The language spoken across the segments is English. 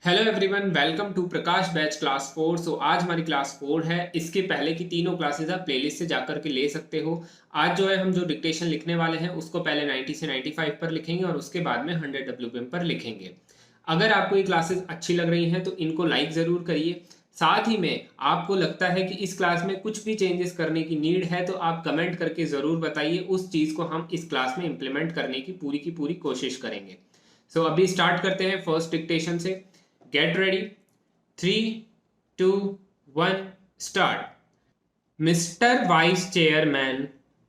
Hello everyone, welcome to Prakash batch class 4। आज हमारी class 4 है। इसके पहले की तीनों क्लासेस आप प्लेलिस्ट से जाकर के ले सकते हो। आज जो है हम जो डिक्टेशन लिखने वाले हैं उसको पहले 90 से 95 पर लिखेंगे और उसके बाद में 100 WPM पर लिखेंगे। अगर आपको ये क्लासेस अच्छी लग रही हैं तो इनको लाइक ज़रूर करिए। साथ ही में आपको लगता है कि इस क्लास में कुछ भी चेंजेस करने की नीड है तो आप कमेंट करके ज़रूर बताइए। उस चीज़ को हम इस क्लास में इम्प्लीमेंट करने की पूरी कोशिश करेंगे। अभी स्टार्ट करते हैं फर्स्ट डिक्टेशन से। Get ready. 3, 2, 1, start. Mr. Vice Chairman,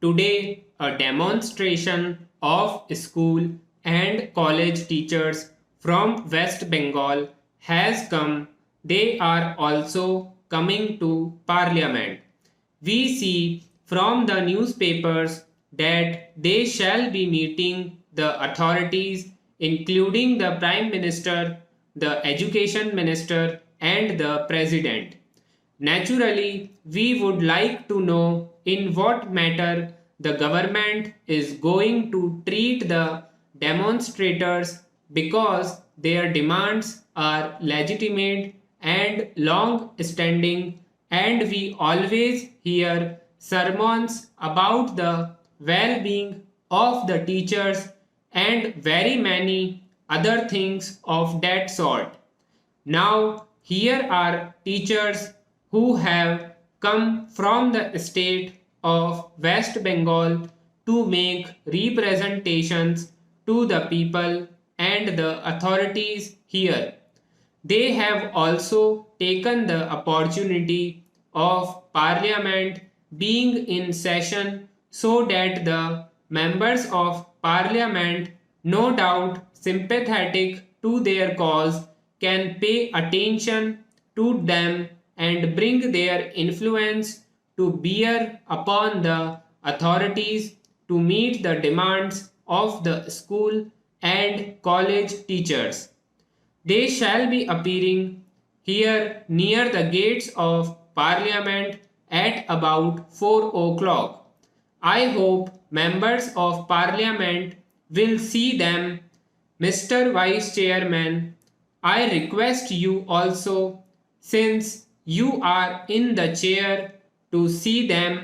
today a demonstration of school and college teachers from West Bengal has come. They are also coming to Parliament. We see from the newspapers that they shall be meeting the authorities, including the Prime Minister, the Education Minister, and the President. Naturally, we would like to know in what matter the government is going to treat the demonstrators, because their demands are legitimate and long standing, and we always hear sermons about the well being of the teachers and very many other things of that sort. Now, here are teachers who have come from the state of West Bengal to make representations to the people and the authorities here. They have also taken the opportunity of Parliament being in session so that the members of Parliament, no doubt sympathetic to their cause, can pay attention to them and bring their influence to bear upon the authorities to meet the demands of the school and college teachers. They shall be appearing here near the gates of Parliament at about 4 o'clock. I hope members of Parliament will see them. Mr. Vice Chairman, I request you also, since you are in the chair, to see them.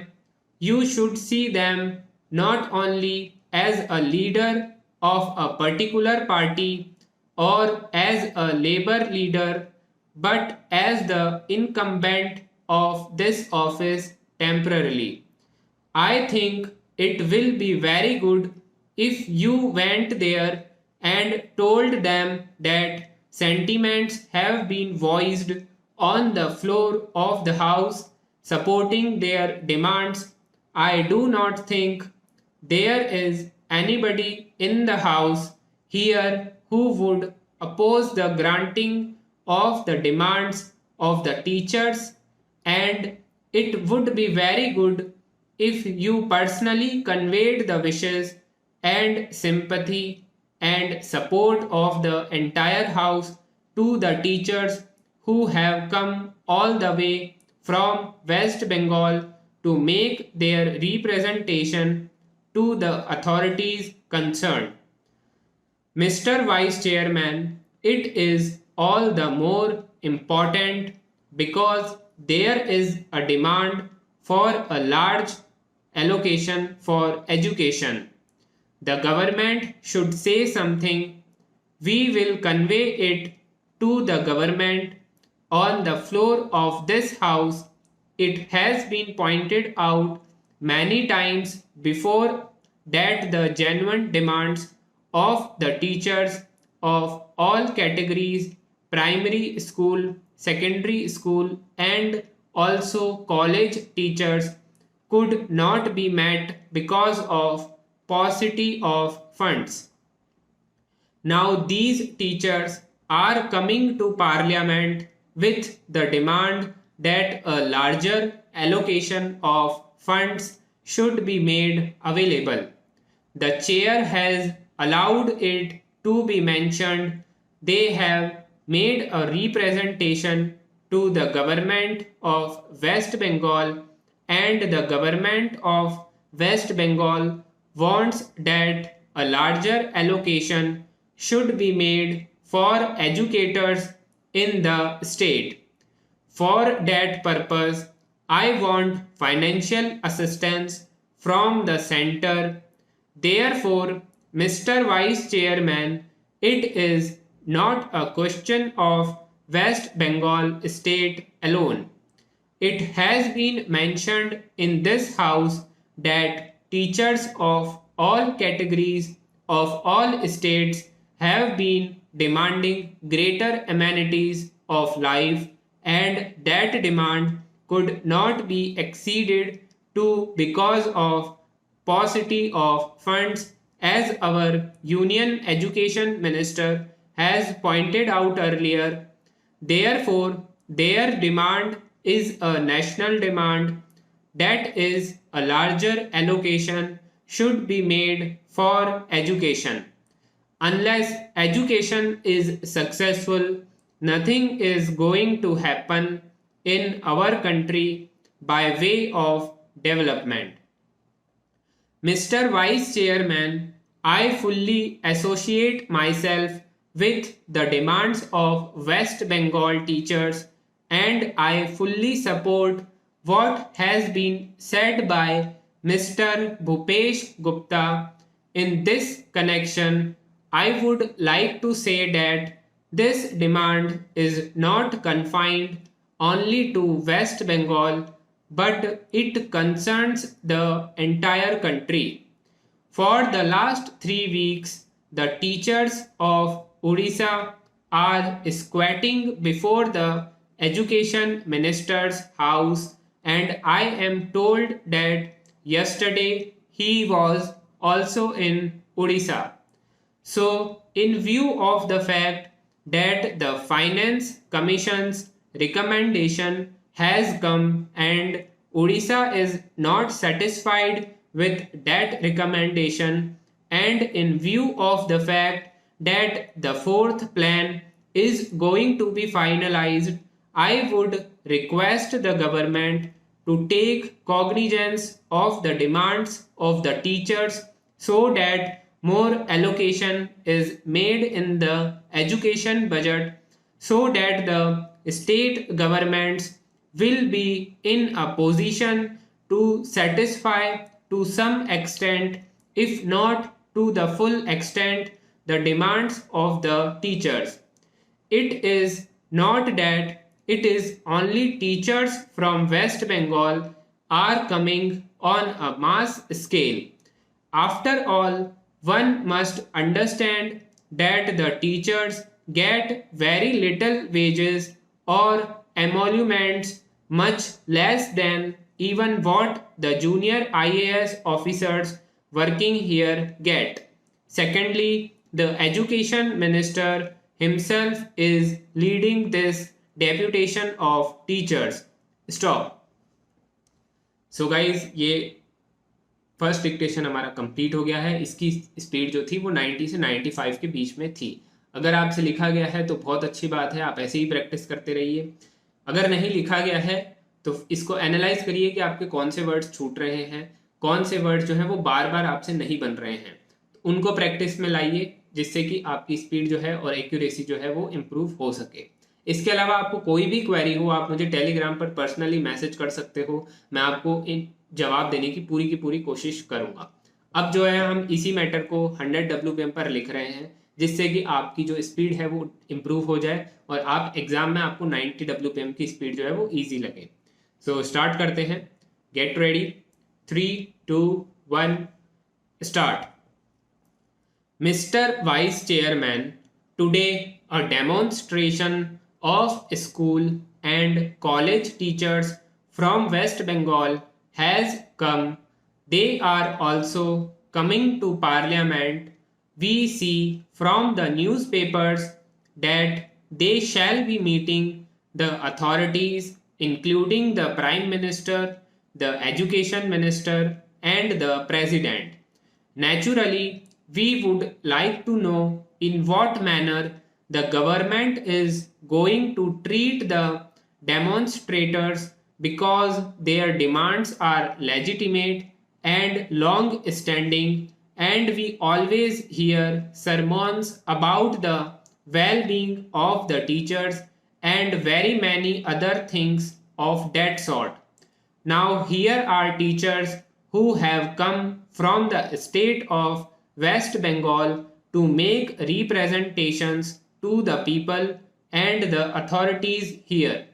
You should see them not only as a leader of a particular party or as a labor leader, but as the incumbent of this office temporarily. I think it will be very good if you went there and told them that sentiments have been voiced on the floor of the House supporting their demands. I do not think there is anybody in the House here who would oppose the granting of the demands of the teachers, and it would be very good if you personally conveyed the wishes and sympathy and support of the entire House to the teachers who have come all the way from West Bengal to make their representation to the authorities concerned. Mr. Vice Chairman, it is all the more important because there is a demand for a large allocation for education. The government should say something. We will convey it to the government on the floor of this house. It has been pointed out many times before that the genuine demands of the teachers of all categories, primary school, secondary school, and also college teachers, could not be met because of paucity of funds. Now these teachers are coming to Parliament with the demand that a larger allocation of funds should be made available. The chair has allowed it to be mentioned. They have made a representation to the government of West Bengal, and the government of West Bengal wants that a larger allocation should be made for educators in the state. For that purpose, I want financial assistance from the center. Therefore, Mr. Vice Chairman, it is not a question of West Bengal state alone. It has been mentioned in this house that teachers of all categories of all states have been demanding greater amenities of life, and that demand could not be exceeded to because of paucity of funds, as our Union Education Minister has pointed out earlier. Therefore, their demand is a national demand, that is, a larger allocation should be made for education. Unless education is successful, nothing is going to happen in our country by way of development. Mr. Vice Chairman, I fully associate myself with the demands of West Bengal teachers, and I fully support what has been said by Mr. Bhupesh Gupta. In this connection, I would like to say that this demand is not confined only to West Bengal, but it concerns the entire country. For the last 3 weeks, the teachers of Odisha are squatting before the education minister's house, and I am told that yesterday he was also in Odisha. So, in view of the fact that the Finance Commission's recommendation has come and Odisha is not satisfied with that recommendation, and in view of the fact that the fourth plan is going to be finalized, I would request the government to take cognizance of the demands of the teachers so that more allocation is made in the education budget, so that the state governments will be in a position to satisfy to some extent, if not to the full extent, the demands of the teachers. It is not that it is only teachers from West Bengal are coming on a mass scale. After all, one must understand that the teachers get very little wages or emoluments, much less than even what the junior IAS officers working here get. Secondly, the education minister himself is leading this deputation of teachers. Stop. So guys, ये first dictation हमारा complete हो गया है. इसकी speed जो थी वो 90 से 95 के बीच में थी. अगर आपसे लिखा गया है तो बहुत अच्छी बात है, आप ऐसे ही प्रैक्टिस करते रहिए. अगर नहीं लिखा गया है तो इसको एनालाइज करिए कि आपके कौन से वर्ड्स छूट रहे हैं, कौन से वर्ड्स जो हैं वो बार बार आपसे नहीं बन रहे हैं. उनको प्रैक्टिस में लाइए जिससे कि आपकी स्पीड जो है और एक्यूरेसी जो है वो इम्प्रूव हो सके. इसके अलावा आपको कोई भी क्वेरी हो, आप मुझे टेलीग्राम पर पर्सनली मैसेज कर सकते हो. मैं आपको इन जवाब देने की पूरी कोशिश करूंगा. अब जो है हम इसी मैटर को 100 WPM पर लिख रहे हैं, जिससे कि आपकी जो स्पीड है वो इम्प्रूव हो जाए और आप एग्जाम में आपको 90 WPM की स्पीड जो है वो ईजी लगे. सो स्टार्ट करते हैं. Get ready. 3, 2, 1 start. Mister vice chairman, today a demonstration of school and college teachers from West Bengal has come. They are also coming to Parliament. We see from the newspapers that they shall be meeting the authorities, including the Prime Minister, the Education Minister, and the President. Naturally, we would like to know in what manner the government is going to treat the demonstrators, because their demands are legitimate and long standing, and we always hear sermons about the well-being of the teachers and very many other things of that sort. Now, here are teachers who have come from the state of West Bengal to make representations to the people and the authorities here.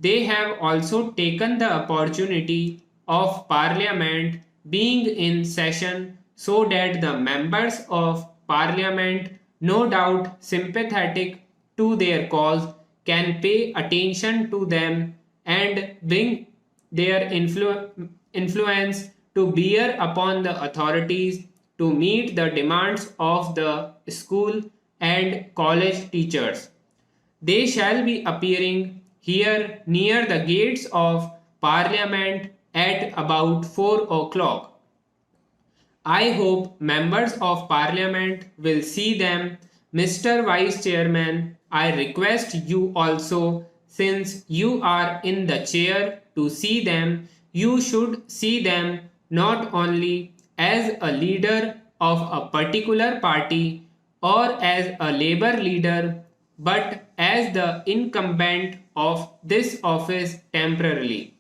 They have also taken the opportunity of Parliament being in session so that the members of Parliament, no doubt sympathetic to their cause, can pay attention to them and bring their influence to bear upon the authorities to meet the demands of the school and college teachers. They shall be appearing here near the gates of Parliament at about 4 o'clock. I hope members of Parliament will see them. Mr. Vice Chairman, I request you also, since you are in the chair, to see them. You should see them not only as a leader of a particular party or as a labor leader, but as the incumbent of this office temporarily.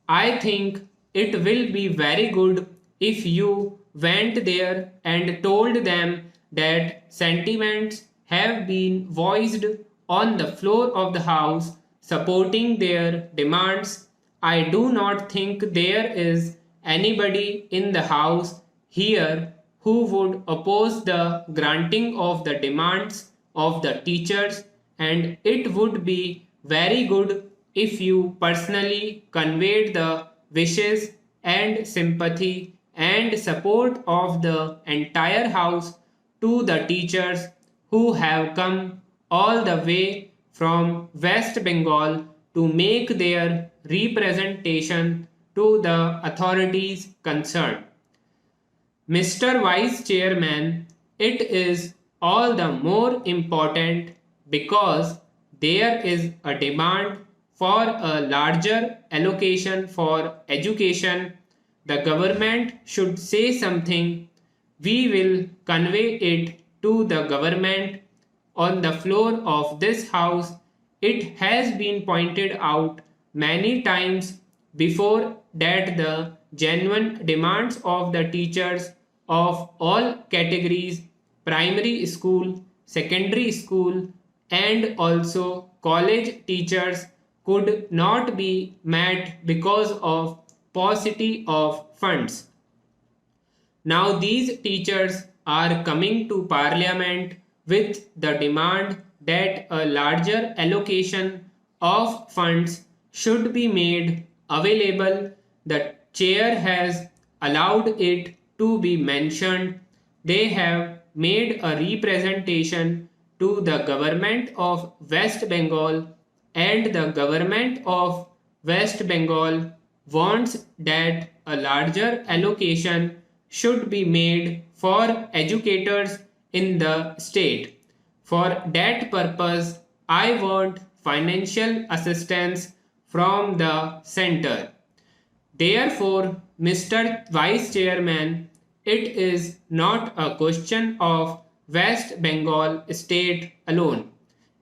I think it will be very good if you went there and told them that sentiments have been voiced on the floor of the House supporting their demands. I do not think there is anybody in the House here who would oppose the granting of the demands of the teachers, and it would be very good if you personally conveyed the wishes and sympathy and support of the entire House to the teachers who have come all the way from West Bengal to make their representation to the authorities concerned. Mr. Vice Chairman, it is all the more important because there is a demand for a larger allocation for education. The government should say something. We will convey it to the government on the floor of this House. It has been pointed out many times before that the genuine demands of the teachers of all categories, primary school, secondary school, and also college teachers, could not be met because of paucity of funds. Now these teachers are coming to Parliament with the demand that a larger allocation of funds should be made available. The chair has allowed it to be mentioned. They have made a representation to the government of West Bengal, and the government of West Bengal wants that a larger allocation should be made for educators in the state. For that purpose, I want financial assistance from the center. Therefore, Mr. Vice Chairman, it is not a question of West Bengal state alone.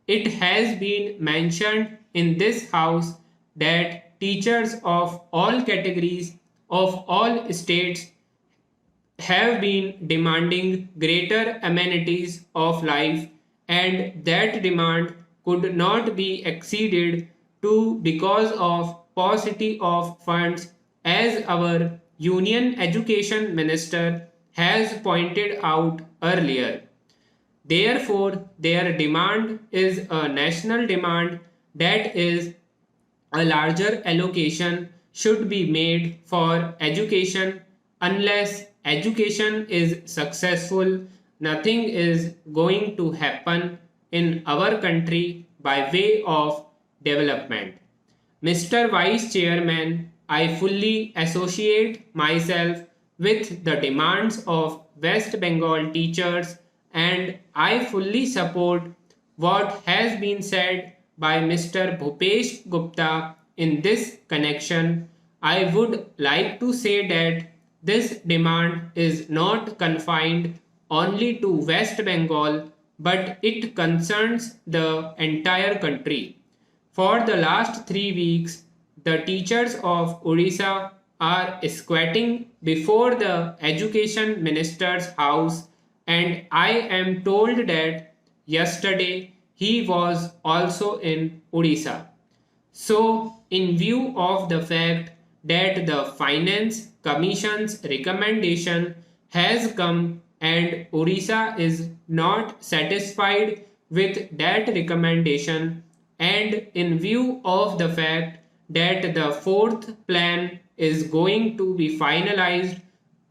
It has been mentioned in this House that teachers of all categories of all states have been demanding greater amenities of life, and that demand could not be exceeded to because of paucity of funds, as our Union Education Minister has pointed out earlier. Therefore, their demand is a national demand, that is, a larger allocation should be made for education. Unless education is successful, nothing is going to happen in our country by way of development. Mr. Vice Chairman, I fully associate myself with the demands of West Bengal teachers, and I fully support what has been said by Mr. Bhupesh Gupta in this connection. I would like to say that this demand is not confined only to West Bengal, but it concerns the entire country. For the last 3 weeks, the teachers of Odisha are squatting before the education minister's house, and I am told that yesterday he was also in Odisha. So, in view of the fact that the Finance Commission's recommendation has come and Odisha is not satisfied with that recommendation, and in view of the fact that the fourth plan is going to be finalized,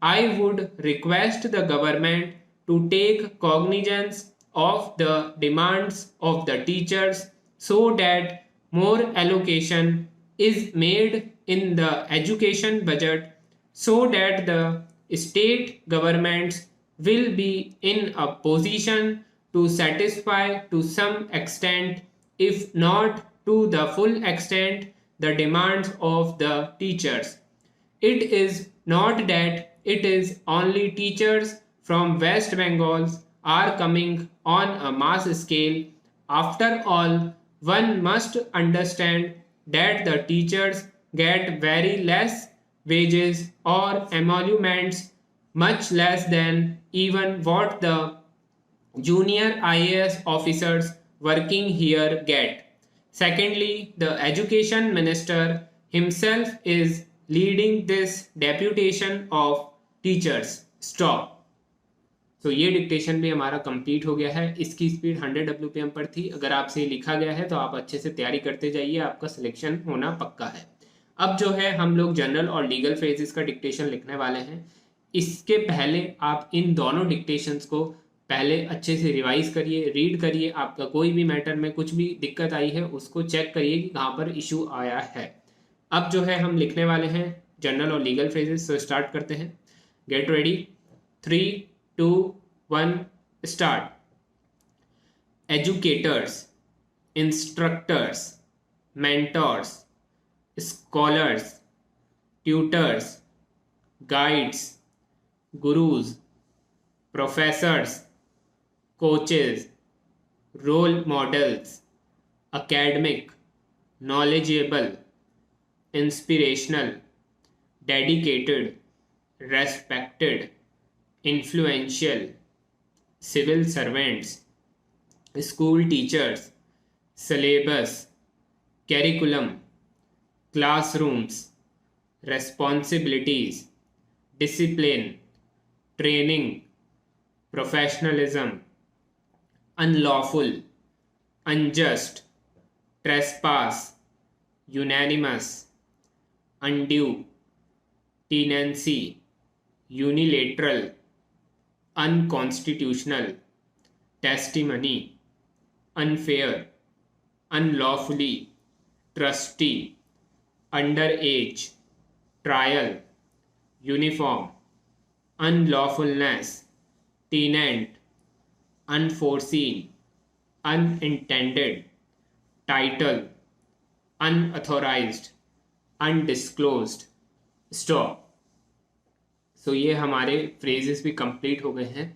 I would request the government to take cognizance of the demands of the teachers so that more allocation is made in the education budget, so that the state governments will be in a position to satisfy to some extent, if not to the full extent, the demands of the teachers. It is not that it is only teachers from West Bengal are coming on a mass scale. After all, one must understand that the teachers get very less wages or emoluments, much less than even what the junior IAS officers working here get. Secondly, the education minister himself is leading this deputation of teachers. Stop. तो ये dictation भी हमारा complete हो गया है। इसकी speed 100 WPM पर थी। अगर आपसे ये लिखा गया है तो आप अच्छे से तैयारी करते जाइए, आपका सिलेक्शन होना पक्का है। अब जो है हम लोग जनरल और लीगल फ्रेजेस का डिक्टेशन लिखने वाले हैं। इसके पहले आप इन दोनों डिक्टेशंस को पहले अच्छे से रिवाइज करिए, रीड करिए। आपका कोई भी मैटर में कुछ भी दिक्कत आई है उसको चेक करिए कि कहाँ पर इशू आया है। अब जो है हम लिखने वाले हैं जनरल और लीगल फ्रेजेस। तो स्टार्ट करते हैं। Get ready, 3, 2, 1 start. Educators, instructors, mentors, scholars, tutors, guides, gurus, professors, coaches, role models, academic, knowledgeable, inspirational, dedicated, respected, influential, civil servants, school teachers, syllabus, curriculum, classrooms, responsibilities, discipline, training, professionalism, unlawful, unjust, trespass, unanimous, undue, tenancy, unilateral, unconstitutional, testimony, unfair, unlawfully, trustee, underage, trial, uniform, unlawfulness, tenant, unforeseen, unintended, title, unauthorized, undisclosed, stop। सो ये हमारे phrases भी complete हो गए हैं।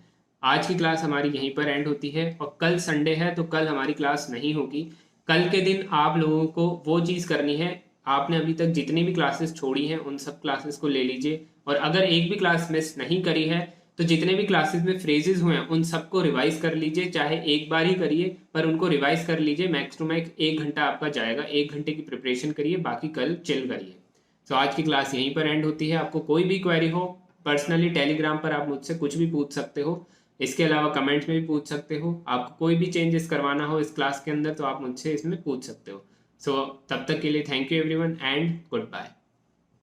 आज की class हमारी यहीं पर एंड होती है और कल संडे है तो कल हमारी क्लास नहीं होगी। कल के दिन आप लोगों को वो चीज़ करनी है, आपने अभी तक जितनी भी क्लासेस छोड़ी हैं उन सब क्लासेस को ले लीजिए, और अगर एक भी क्लास मिस नहीं करी है तो जितने भी क्लासेस में फ्रेजेस हुए हैं उन सबको रिवाइज कर लीजिए। चाहे एक बार ही करिए पर उनको रिवाइज कर लीजिए। मैक्स टू मैक्स 1 घंटा आपका जाएगा, 1 घंटे की प्रिपरेशन करिए, बाकी कल चिल करिए। तो आज की क्लास यहीं पर एंड होती है। आपको कोई भी क्वेरी हो पर्सनली टेलीग्राम पर आप मुझसे कुछ भी पूछ सकते हो। इसके अलावा कमेंट्स में भी पूछ सकते हो। आपको कोई भी चेंजेस करवाना हो इस क्लास के अंदर तो आप मुझसे इसमें पूछ सकते हो। सो तब तक के लिए thank you everyone and good bye.